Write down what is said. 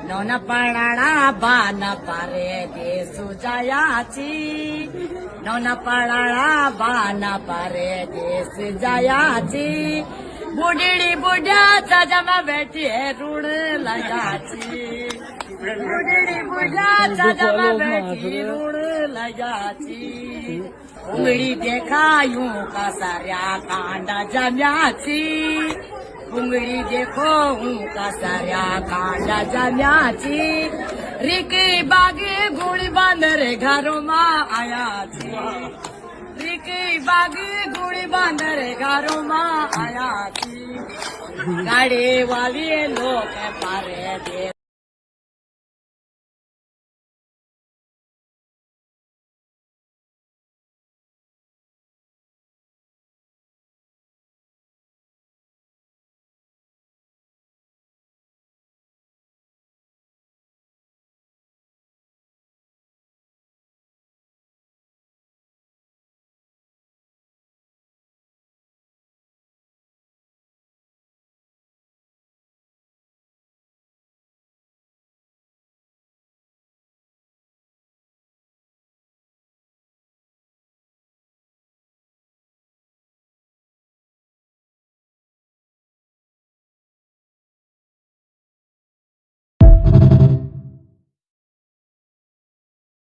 noun पडाळा बान पारे देसू जायाची noun पडाळा बान पारे देस जायाची बुडीडी बुड्याचा जमा बेटी रुड लगाची बुडीडी बुड्याचा जमा बेटी रुड लगाची उंगली देखायूं का साऱ्या कांडा जम्याची उंगली देखो का साऱ्या कांडा जम्याची रिकी बागी गोळी बांधरे घरों मां आयाची रिकी बागी गोळी बांधरे घरों मां आयाची गाडी वाली लोक पारे दे